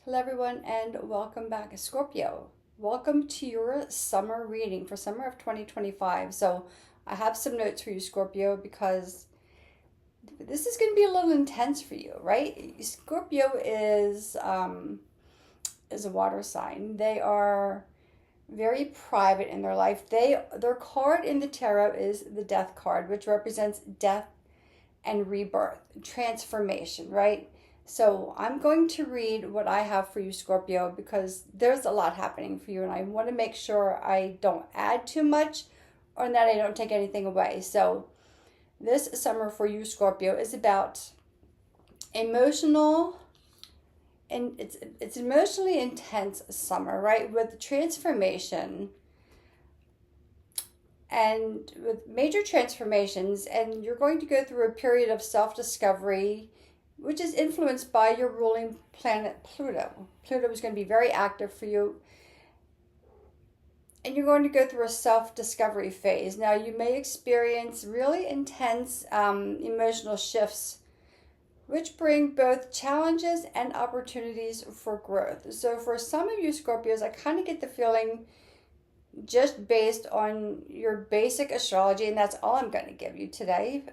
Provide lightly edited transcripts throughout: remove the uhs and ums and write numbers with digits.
Hello, everyone, and welcome back, Scorpio. Welcome to your summer reading for summer of 2025. So, I have some notes for you, Scorpio, because this is going to be a little intense for you, right? Scorpio is a water sign. They are very private in their life. Their card in the tarot is the Death card, which represents death and rebirth, transformation, right? So I'm going to read what I have for you, Scorpio, because there's a lot happening for you, and I want to make sure I don't add too much or that I don't take anything away. So this summer for you, Scorpio, is about emotional and it's emotionally intense summer, right? With transformation and with major transformations, and you're going to go through a period of self-discovery which is influenced by your ruling planet Pluto. Pluto is going to be very active for you, and you're going to go through a self-discovery phase. Now you may experience really intense emotional shifts which bring both challenges and opportunities for growth. So for some of you Scorpios, I kind of get the feeling, just based on your basic astrology, and that's all I'm going to give you today,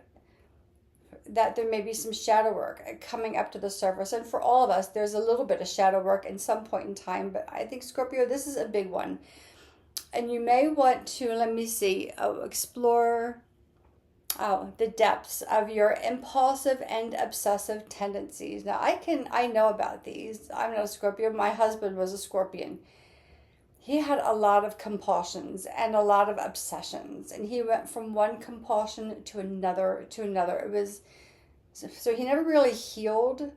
that there may be some shadow work coming up to the surface. And for all of us, there's a little bit of shadow work in some point in time, but I think Scorpio, this is a big one. And you may want to, let me see, explore the depths of your impulsive and obsessive tendencies. Now I know about these. I'm not a Scorpio. My husband was a Scorpion. He had a lot of compulsions and a lot of obsessions, and he went from one compulsion to another to another. It was so he never really healed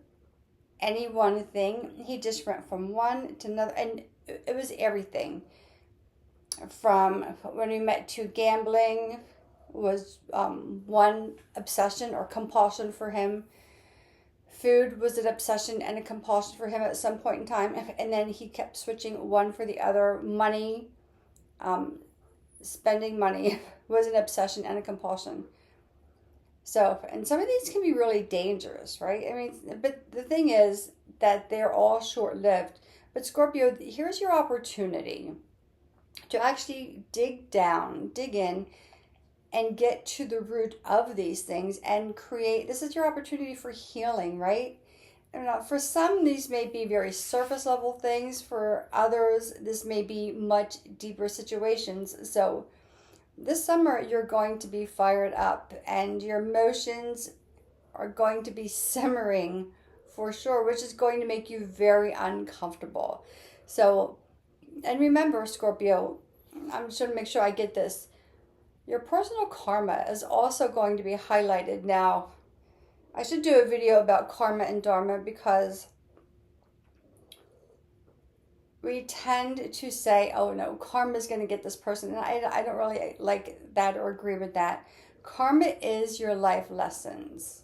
any one thing. He just went from one to another, and it was everything from when we met to gambling was one obsession or compulsion for him. Food was an obsession and a compulsion for him at some point in time, and then he kept switching one for the other. Money, spending money was an obsession and a compulsion. So, and some of these can be really dangerous, right? I mean, but the thing is that they're all short-lived. But Scorpio, here's your opportunity to actually dig down, dig in, and get to the root of these things and create. This is your opportunity for healing, right? And for some, these may be very surface level things. For others, this may be much deeper situations. So this summer, you're going to be fired up, and your emotions are going to be simmering for sure, which is going to make you very uncomfortable. So, and remember, Scorpio, I'm just going to make sure I get this. Your personal karma is also going to be highlighted. Now, I should do a video about karma and dharma, because we tend to say, oh no, karma is going to get this person. And I don't really like that or agree with that. Karma is your life lessons,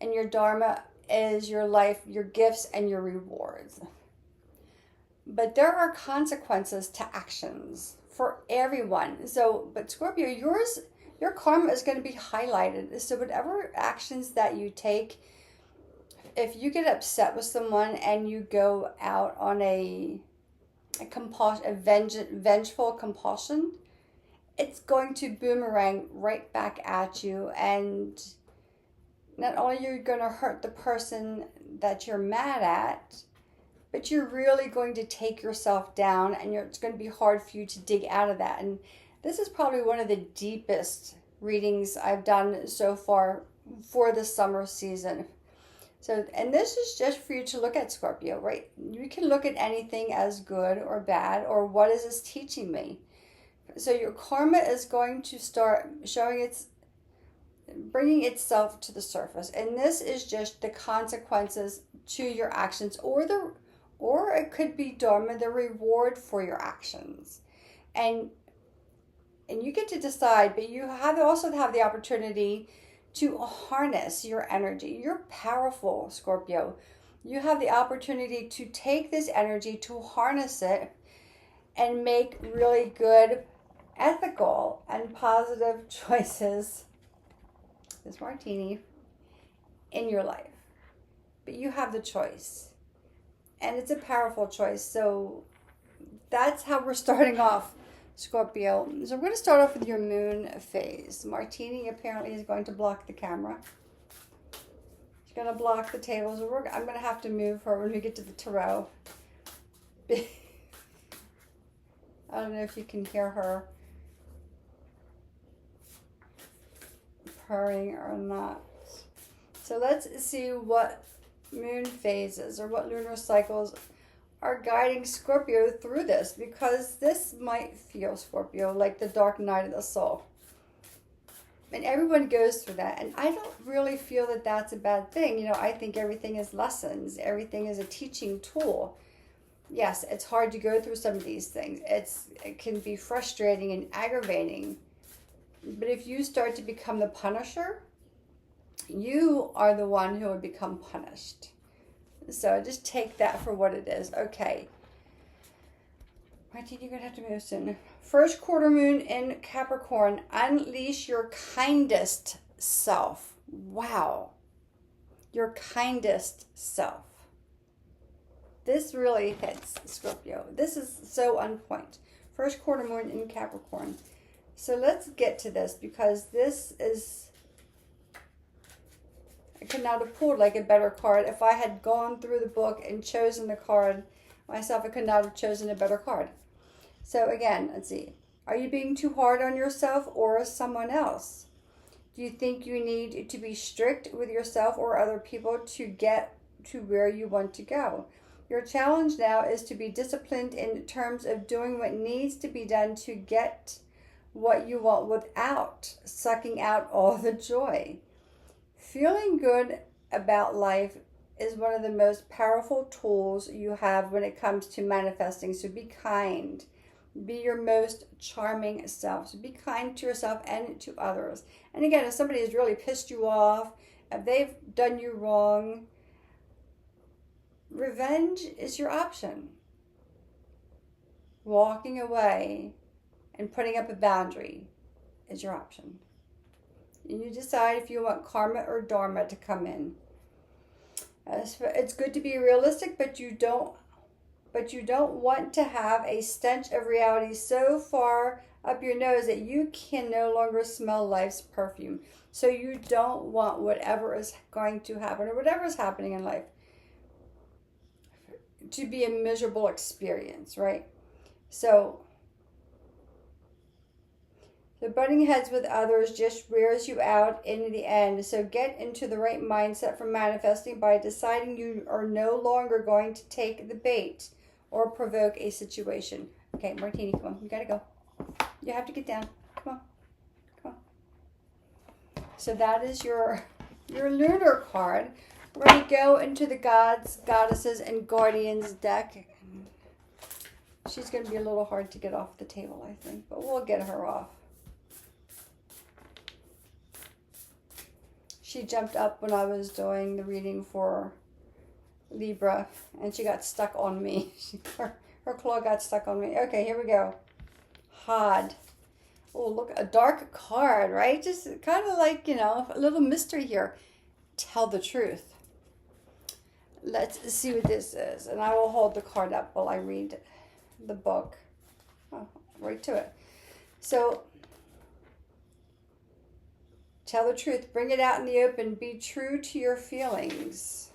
and your dharma is your life, your gifts, and your rewards. But there are consequences to actions for everyone. So, but Scorpio, your karma is going to be highlighted. So whatever actions that you take, if you get upset with someone and you go out on a compulsion, vengeful compulsion, it's going to boomerang right back at you. And not only are you going to hurt the person that you're mad at, but you're really going to take yourself down, and it's going to be hard for you to dig out of that. And this is probably one of the deepest readings I've done so far for the summer season. So, and this is just for you to look at, Scorpio, right? You can look at anything as good or bad, or what is this teaching me? So your karma is going to start bringing itself to the surface. And this is just the consequences to your actions, or it could be dharma, the reward for your actions. And you get to decide, but you also have the opportunity to harness your energy. You're powerful, Scorpio. You have the opportunity to take this energy, to harness it, and make really good, ethical, and positive choices. This martini in your life. But you have the choice. and it's a powerful choice. So that's how we're starting off, Scorpio. So we're going to start off with your moon phase. Martini apparently is going to block the camera. She's going to block the table. So I'm going to have to move her when we get to the tarot. I don't know if you can hear her purring or not. So let's see what moon phases or what lunar cycles are guiding Scorpio through this, because this might feel, Scorpio, like the dark night of the soul. And everyone goes through that. And I don't really feel that that's a bad thing. You know, I think everything is lessons. Everything is a teaching tool. Yes, it's hard to go through some of these things. It can be frustrating and aggravating. But if you start to become the punisher, you are the one who would become punished. So just take that for what it is. Okay. Martine, you're going to have to move soon. First quarter moon in Capricorn. Unleash your kindest self. Wow. Your kindest self. This really hits, Scorpio. This is so on point. First quarter moon in Capricorn. So let's get to this, because this is... I could not have pulled like a better card. If I had gone through the book and chosen the card myself, I could not have chosen a better card. So again, let's see. Are you being too hard on yourself or someone else? Do you think you need to be strict with yourself or other people to get to where you want to go? Your challenge now is to be disciplined in terms of doing what needs to be done to get what you want without sucking out all the joy. Feeling good about life is one of the most powerful tools you have when it comes to manifesting. So be kind. Be your most charming self. So be kind to yourself and to others. And again, if somebody has really pissed you off, if they've done you wrong, revenge is your option. Walking away and putting up a boundary is your option. And you decide if you want karma or dharma to come in. It's good to be realistic, but you don't want to have a stench of reality so far up your nose that you can no longer smell life's perfume. So you don't want whatever is going to happen or whatever is happening in life to be a miserable experience, right? So the butting heads with others just wears you out in the end. So get into the right mindset for manifesting by deciding you are no longer going to take the bait or provoke a situation. Okay, Martini, come on. You gotta go. You have to get down. Come on. Come on. So that is your lunar card. We're going to go into the gods, goddesses, and guardians deck. She's going to be a little hard to get off the table, I think, but we'll get her off. She jumped up when I was doing the reading for Libra, and she got stuck on me. Her claw got stuck on me. Okay, here we go. Had. Oh, look, a dark card, right? Just kind of like, you know, a little mystery here. Tell the truth. Let's see what this is. And I will hold the card up while I read the book. Oh, right to it. So, tell the truth. Bring it out in the open. Be true to your feelings.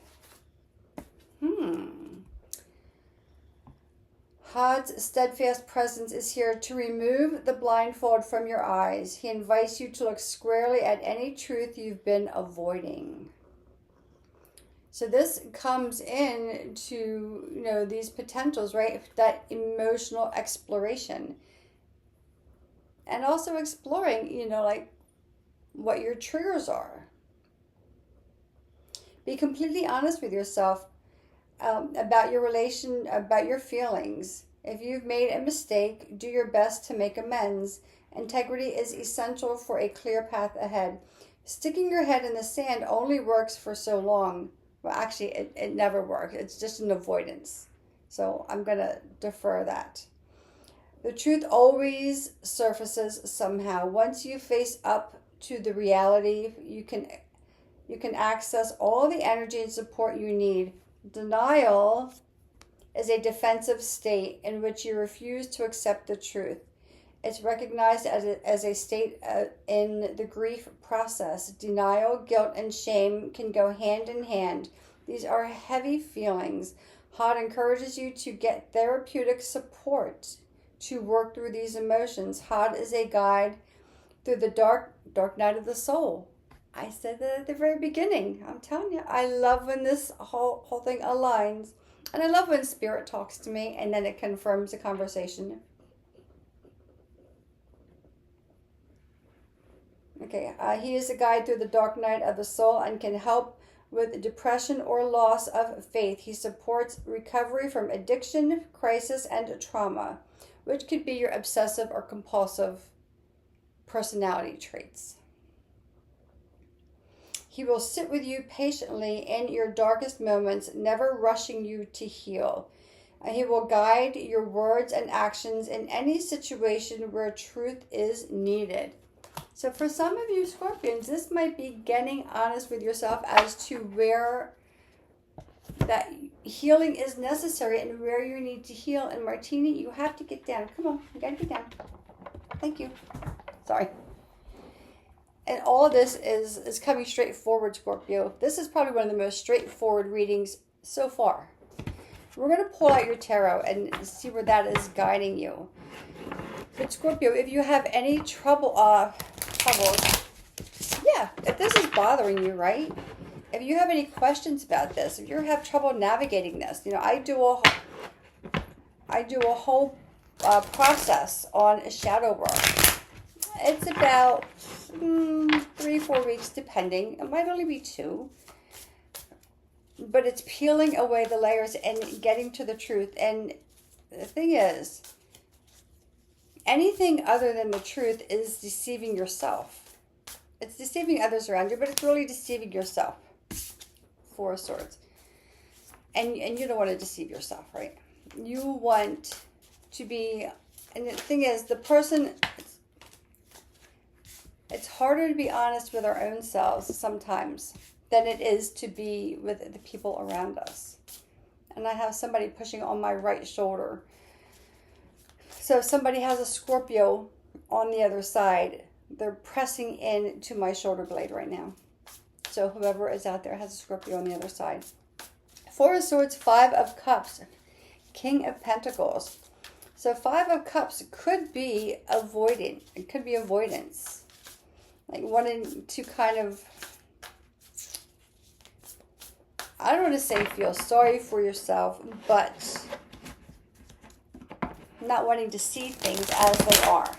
Hod's steadfast presence is here to remove the blindfold from your eyes. He invites you to look squarely at any truth you've been avoiding. So this comes in to, you know, these potentials, right? That emotional exploration. And also exploring, you know, like what your triggers are. Be completely honest with yourself about your relation, about your feelings. If you've made a mistake, do your best to make amends. Integrity is essential for a clear path ahead. Sticking your head in the sand only works for so long. Well, actually, it never works. It's just an avoidance. So I'm going to defer that. The truth always surfaces somehow. Once you face up to the reality, you can access all the energy and support you need. Denial is a defensive state in which you refuse to accept the truth. It's recognized as a state in the grief process. Denial, guilt, and shame can go hand in hand. These are heavy feelings. Heart encourages you to get therapeutic support to work through these emotions. Heart is a guide through the dark night of the soul. I said that at the very beginning. I'm telling you, I love when this whole thing aligns. And I love when spirit talks to me and then it confirms the conversation. Okay, he is a guide through the dark night of the soul and can help with depression or loss of faith. He supports recovery from addiction, crisis, and trauma, which could be your obsessive or compulsive personality traits. He will sit with you patiently in your darkest moments, never rushing you to heal. He will guide your words and actions in any situation where truth is needed. So for some of you Scorpions, this might be getting honest with yourself as to where that healing is necessary and where you need to heal. And Martina, you have to get down. Come on, you gotta get down. Thank you. Sorry. And all of this is coming straight forward, Scorpio. This is probably one of the most straightforward readings so far. We're going to pull out your tarot and see where that is guiding you. But Scorpio, if you have any troubles, yeah, if this is bothering you, right? If you have any questions about this, if you have trouble navigating this, I do a whole process on shadow work. It's about 3-4 weeks, depending. It might only be 2. But it's peeling away the layers and getting to the truth. And the thing is, anything other than the truth is deceiving yourself. It's deceiving others around you, but it's really deceiving yourself. 4 of Swords. And you don't want to deceive yourself, right? You want to be... And the thing is, the person... It's harder to be honest with our own selves sometimes than it is to be with the people around us. And I have somebody pushing on my right shoulder. So if somebody has a Scorpio on the other side, they're pressing in to my shoulder blade right now. So whoever is out there has a Scorpio on the other side. 4 of Swords, 5 of Cups, King of Pentacles. So 5 of Cups could be avoiding. It could be avoidance. Like wanting to kind of, I don't want to say feel sorry for yourself, but not wanting to see things as they are.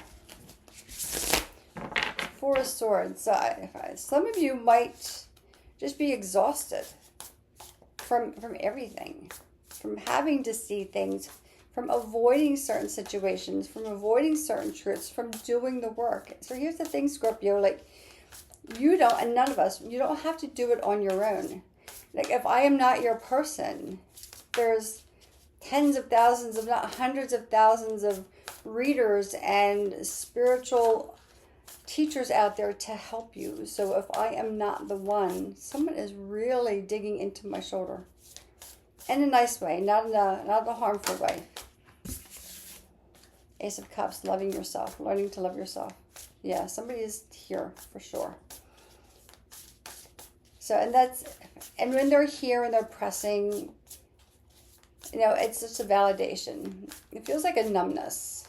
4 of Swords. Some of you might just be exhausted from everything, from having to see things, from avoiding certain situations, from avoiding certain truths, from doing the work. So here's the thing, Scorpio, like you don't, and none of us, you don't have to do it on your own. Like if I am not your person, there's tens of thousands, if not hundreds of thousands of readers and spiritual teachers out there to help you. So if I am not the one, someone is really digging into my shoulder. In a nice way, not in a harmful way. Ace of Cups, loving yourself, learning to love yourself. Yeah, somebody is here for sure. So, and when they're here and they're pressing, it's just a validation. It feels like a numbness.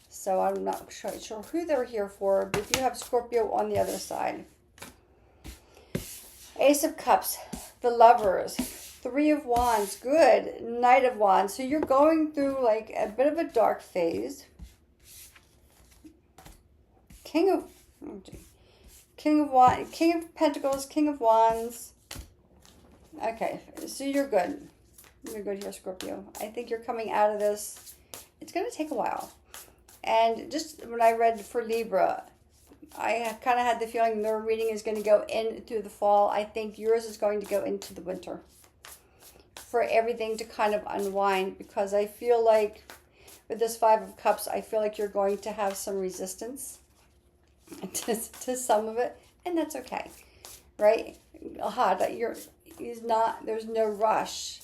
So I'm not sure who they're here for, but if you have Scorpio on the other side. Ace of Cups, the Lovers. 3 of Wands, good. Knight of Wands. So you're going through like a bit of a dark phase. King of Pentacles, King of Wands. Okay, so you're good. You're good here, Scorpio. I think you're coming out of this. It's going to take a while. And just when I read for Libra, I kind of had the feeling their reading is going to go in through the fall. I think yours is going to go into the winter, for everything to kind of unwind, because I feel like with this 5 of Cups, I feel like you're going to have some resistance to some of it, and that's okay, right? There's no rush.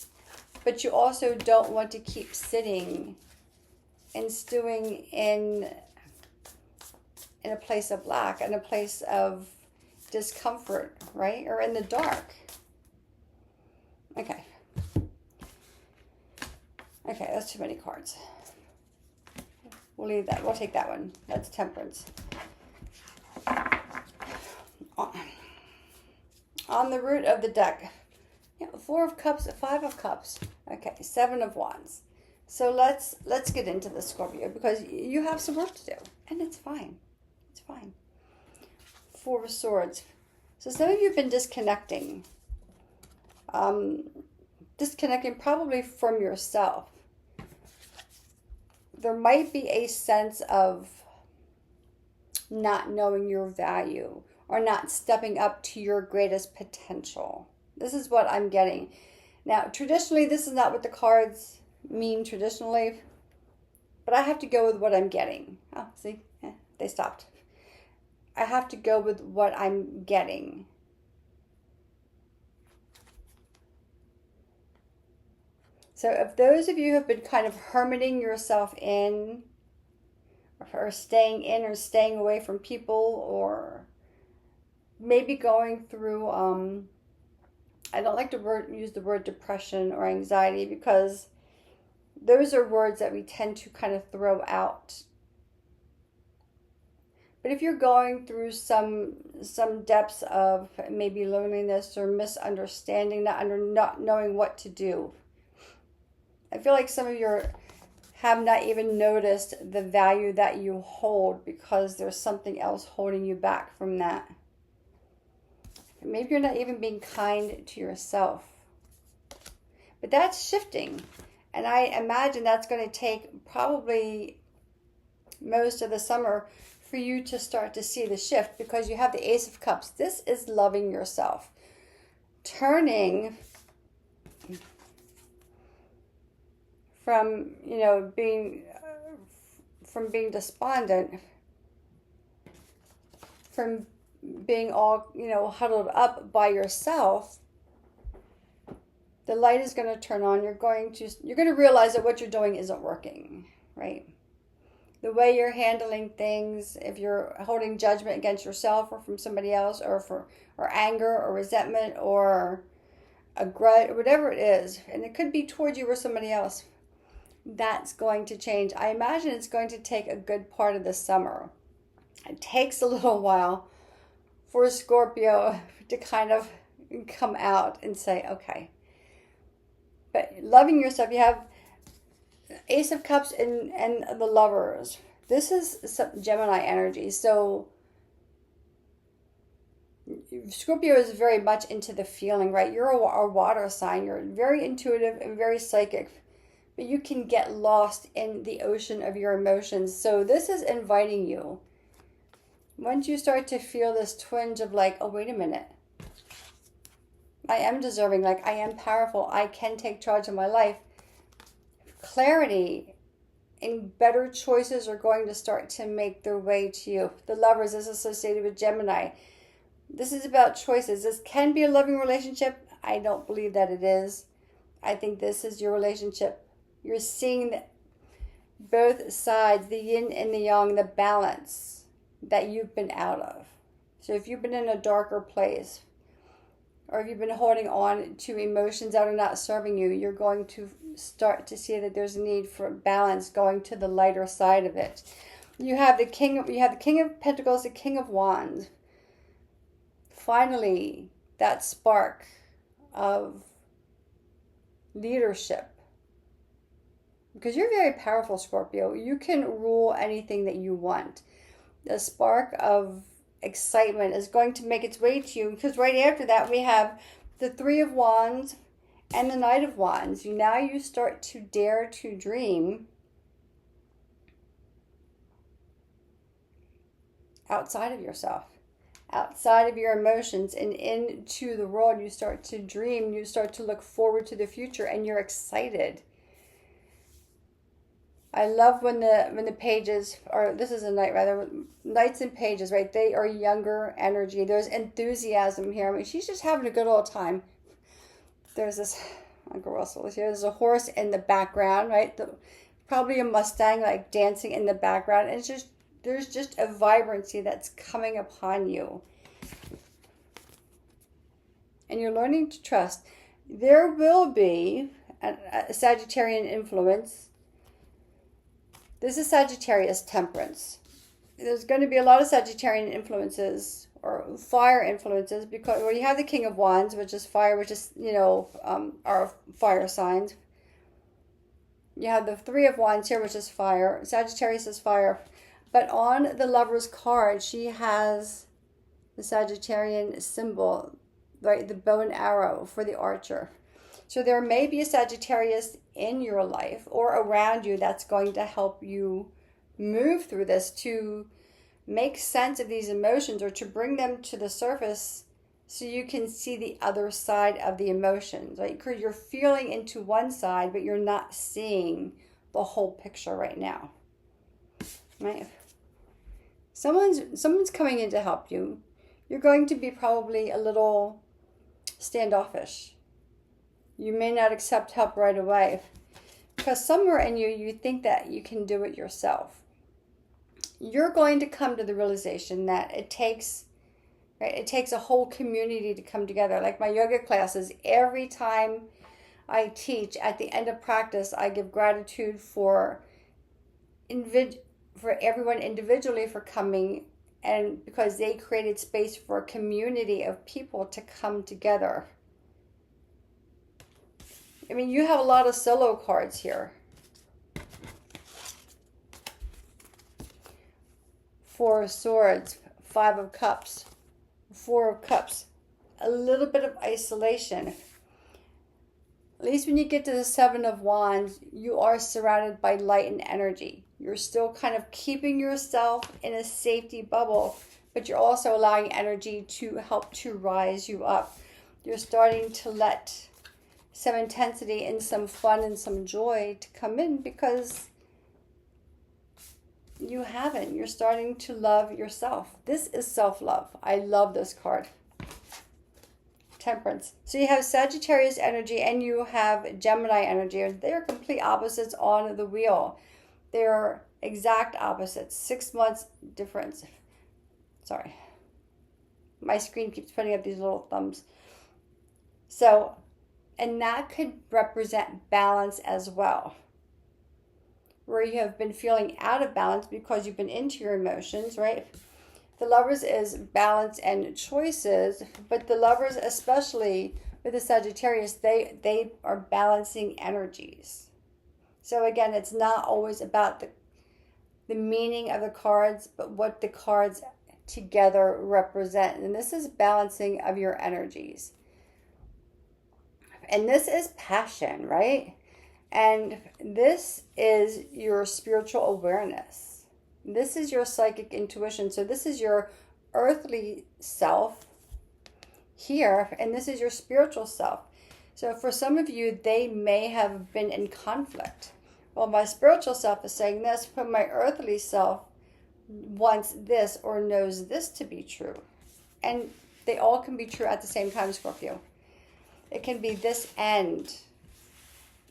but you also don't want to keep sitting and stewing in a place of lack, in a place of discomfort, right? Or in the dark. Okay. Okay, that's too many cards. We'll leave that. We'll take that one. That's Temperance. On the root of the deck, Four of Cups, Five of Cups. Okay, Seven of Wands. So let's get into this, Scorpio, because you have some work to do, and it's fine. It's fine. Four of Swords. So some of you have been disconnecting. Disconnecting probably from yourself. There might be a sense of not knowing your value or not stepping up to your greatest potential. This is what I'm getting. Now, traditionally, this is not what the cards mean traditionally, but I have to go with what I'm getting. Oh, see, they stopped. I have to go with what I'm getting. So if those of you have been kind of hermiting yourself in, or staying in or staying away from people, or maybe going through, I don't like to use the word depression or anxiety, because those are words that we tend to kind of throw out. But if you're going through some depths of maybe loneliness or misunderstanding, not knowing what to do, I feel like some of you have not even noticed the value that you hold because there's something else holding you back from that. Maybe you're not even being kind to yourself. But that's shifting. And I imagine that's going to take probably most of the summer for you to start to see the shift, because you have the Ace of Cups. This is loving yourself. Turning from, being despondent, from being all, huddled up by yourself. The light is going to turn on. You're going to realize that what you're doing isn't working, right? The way you're handling things, if you're holding judgment against yourself or from somebody else, or anger or resentment or a grudge, whatever it is, and it could be towards you or somebody else, that's going to change. I imagine it's going to take a good part of the summer. It takes a little while for Scorpio to kind of come out and say, okay. But loving yourself, you have Ace of Cups and the Lovers. This is some Gemini energy. So Scorpio is very much into the feeling, right? You're a water sign. You're very intuitive and very psychic. But you can get lost in the ocean of your emotions. So this is inviting you. Once you start to feel this twinge of like, oh, wait a minute. I am deserving, like I am powerful. I can take charge of my life. Clarity and better choices are going to start to make their way to you. The Lovers is associated with Gemini. This is about choices. This can be a loving relationship. I don't believe that it is. I think this is your relationship. You're seeing both sides, the yin and the yang, the balance that you've been out of. So if you've been in a darker place, or if you've been holding on to emotions that are not serving you, you're going to start to see that there's a need for balance, going to the lighter side of it. You have the King of Pentacles, the King of Wands. Finally, that spark of leadership. Because you're very powerful, Scorpio. You can rule anything that you want. The spark of excitement is going to make its way to you, because right after that we have the Three of Wands and the Knight of Wands. Now you start to dare to dream outside of yourself, outside of your emotions, and into the world. You start to dream, you start to look forward to the future, and you're excited. I love when the pages, or this is a knight rather, knights and pages, right? They are younger energy. There's enthusiasm here. I mean, she's just having a good old time. There's this Uncle Russell is here. There's a horse in the background, right? Probably a Mustang like dancing in the background. And it's just, there's just a vibrancy that's coming upon you. And you're learning to trust. There will be a Sagittarian influence. This is Sagittarius temperance. There's going to be a lot of Sagittarian influences or fire influences, because you have the King of Wands, which is fire, which is, our fire signs. You have the Three of Wands here, which is fire. Sagittarius is fire. But on the Lover's card, she has the Sagittarian symbol, right? The bow and arrow for the archer. So there may be a Sagittarius in your life or around you that's going to help you move through this, to make sense of these emotions or to bring them to the surface so you can see the other side of the emotions, right? Because you're feeling into one side, but you're not seeing the whole picture right now, right? Someone's coming in to help you. You're going to be probably a little standoffish. You may not accept help right away because somewhere in you think that you can do it yourself. You're going to come to the realization that it takes a whole community to come together. Like my yoga classes, every time I teach, at the end of practice, I give gratitude for everyone individually for coming, and because they created space for a community of people to come together. I mean, you have a lot of solo cards here. Four of Swords, Five of Cups, Four of Cups. A little bit of isolation. At least when you get to the Seven of Wands, you are surrounded by light and energy. You're still kind of keeping yourself in a safety bubble, but you're also allowing energy to help to rise you up. You're starting to let some intensity and some fun and some joy to come in, because you haven't. You're starting to love yourself. This is self-love. I love this card. Temperance. So you have Sagittarius energy and you have Gemini energy. They're complete opposites on the wheel. They're exact opposites. 6 months difference. Sorry. My screen keeps putting up these little thumbs. So, and that could represent balance as well, where you have been feeling out of balance because you've been into your emotions, right? The Lovers is balance and choices, but the Lovers, especially with the Sagittarius, they are balancing energies. So again, it's not always about the meaning of the cards, but what the cards together represent. And this is balancing of your energies. And this is passion, right? And this is your spiritual awareness. This is your psychic intuition. So this is your earthly self here, and this is your spiritual self. So for some of you, they may have been in conflict. Well, my spiritual self is saying this, but my earthly self wants this or knows this to be true. And they all can be true at the same time, Scorpio. It can be this and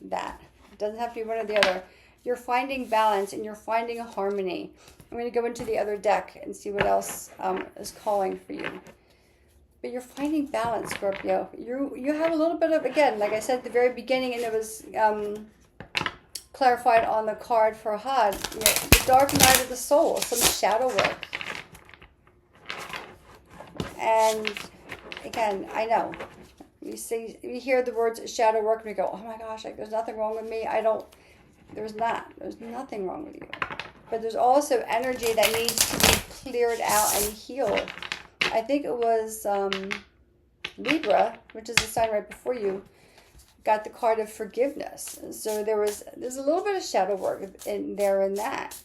that. It doesn't have to be one or the other. You're finding balance and you're finding a harmony. I'm going to go into the other deck and see what else is calling for you. But you're finding balance, Scorpio. You have a little bit of, again, like I said at the very beginning, and it was clarified on the card for Had, the dark night of the soul, some shadow work. And again, I know. You hear the words shadow work and you go, oh my gosh, like, there's nothing wrong with me. There's nothing wrong with you. But there's also energy that needs to be cleared out and healed. I think it was Libra, which is the sign right before you, got the card of forgiveness. So there's a little bit of shadow work in that.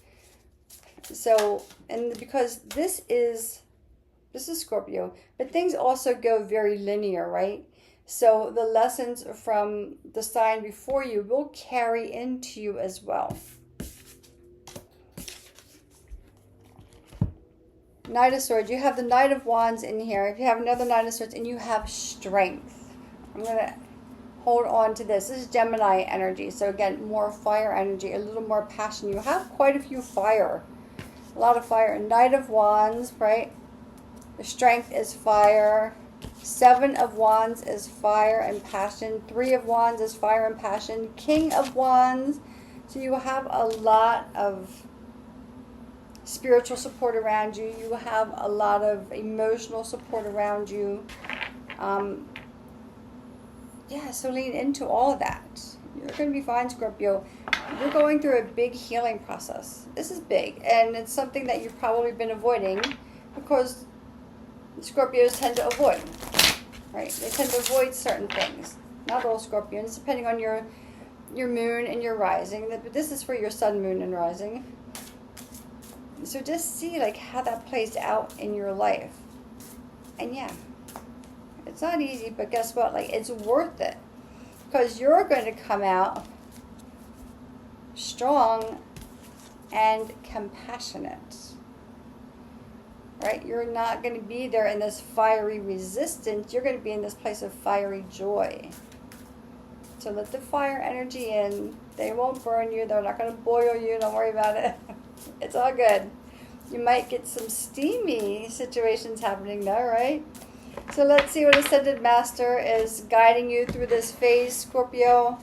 So, and because this is Scorpio, but things also go very linear, right? So the lessons from the sign before you will carry into you as well. Knight of Swords. You have the Knight of Wands in here. If you have another Knight of Swords, and you have strength. I'm going to hold on to this. This is Gemini energy. So again, more fire energy, a little more passion. You have quite a few fire. A lot of fire. Knight of Wands, right? The strength is fire. 7 of Wands is fire and passion. 3 of Wands is fire and passion. King of Wands. So you have a lot of spiritual support around you. You have a lot of emotional support around you. Yeah, so lean into all of that. You're going to be fine, Scorpio. You're going through a big healing process. This is big, and it's something that you've probably been avoiding because Scorpios tend to avoid, right? They tend to avoid certain things. Not all Scorpions, depending on your moon and your rising. But this is for your sun, moon, and rising. So just see like how that plays out in your life. And yeah, it's not easy, but guess what? Like, it's worth it because you're going to come out strong and compassionate, right? You're not going to be there in this fiery resistance. You're going to be in this place of fiery joy. So let the fire energy in. They won't burn you. They're not going to boil you. Don't worry about it. It's all good. You might get some steamy situations happening though, right? So let's see what Ascended Master is guiding you through this phase, Scorpio.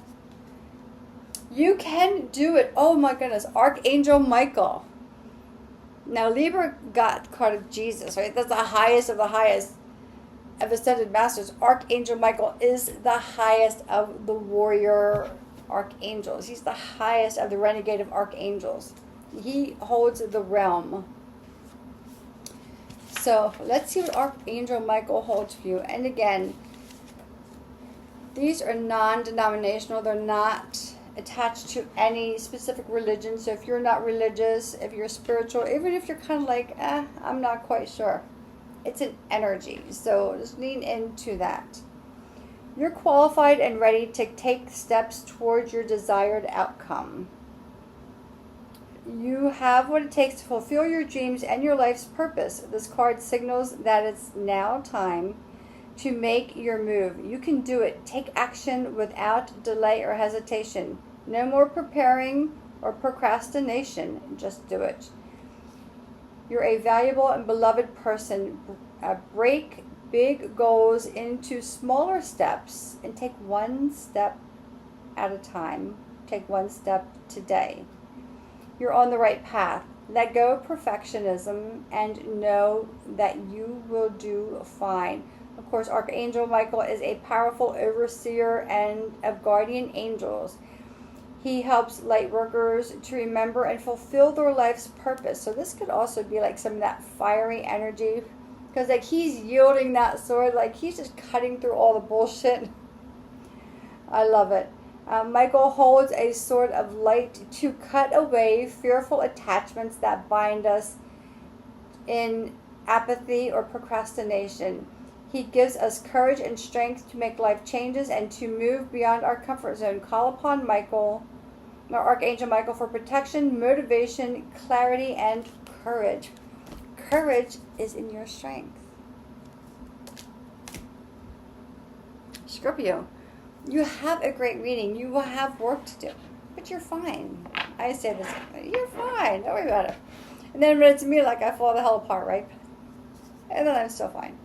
You can do it. Oh my goodness. Archangel Michael. Now Libra got the card of Jesus, right? That's the highest of the highest of Ascended Masters. Archangel Michael is the highest of the warrior archangels. He's the highest of the renegade of archangels. He holds the realm. So let's see what Archangel Michael holds for you. And again, these are non-denominational. They're not attached to any specific religion. So if you're not religious, if you're spiritual, even if you're kind of like, I'm not quite sure. It's an energy. So just lean into that. You're qualified and ready to take steps towards your desired outcome. You have what it takes to fulfill your dreams and your life's purpose. This card signals that it's now time to make your move. You can do it. Take action without delay or hesitation. No more preparing or procrastination. Just do it. You're a valuable and beloved person. Break big goals into smaller steps and take one step at a time. Take one step today. You're on the right path. Let go of perfectionism and know that you will do fine. Of course, Archangel Michael is a powerful overseer and of guardian angels. He helps light workers to remember and fulfill their life's purpose. So this could also be like some of that fiery energy, because like he's yielding that sword, like he's just cutting through all the bullshit. I love it. Michael holds a sword of light to cut away fearful attachments that bind us in apathy or procrastination. He gives us courage and strength to make life changes and to move beyond our comfort zone. Call upon Michael, or Archangel Michael, for protection, motivation, clarity, and courage. Courage is in your strength. Scorpio. You have a great reading. You will have work to do, but you're fine. I say this, you're fine. Don't worry about it. And then when it's me, like I fall the hell apart, right? And then I'm still fine.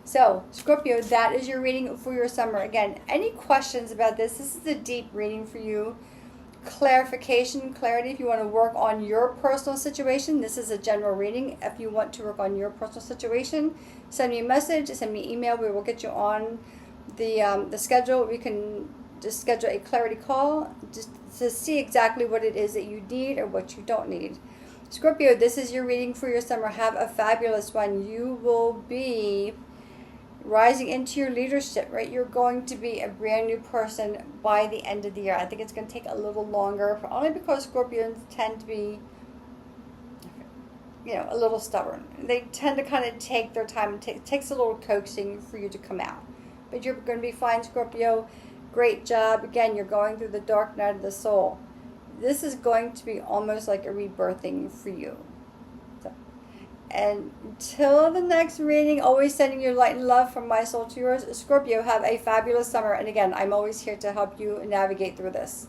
So, Scorpio, that is your reading for your summer. Again, any questions about this? This is a deep reading for you. Clarification, clarity, if you want to work on your personal situation. This is a general reading. If you want to work on your personal situation, send me a message, send me an email. We will get you on the schedule. We can just schedule a clarity call just to see exactly what it is that you need or what you don't need. Scorpio, this is your reading for your summer. Have a fabulous one. You will be rising into your leadership, right? You're going to be a brand new person by the end of the year. I think it's going to take a little longer, only because Scorpions tend to be, a little stubborn. They tend to kind of take their time. It takes a little coaxing for you to come out. But you're going to be fine, Scorpio. Great job. Again, you're going through the dark night of the soul. This is going to be almost like a rebirthing for you. So, And until the next reading, always sending you light and love from my soul to yours. Scorpio, have a fabulous summer. And again, I'm always here to help you navigate through this.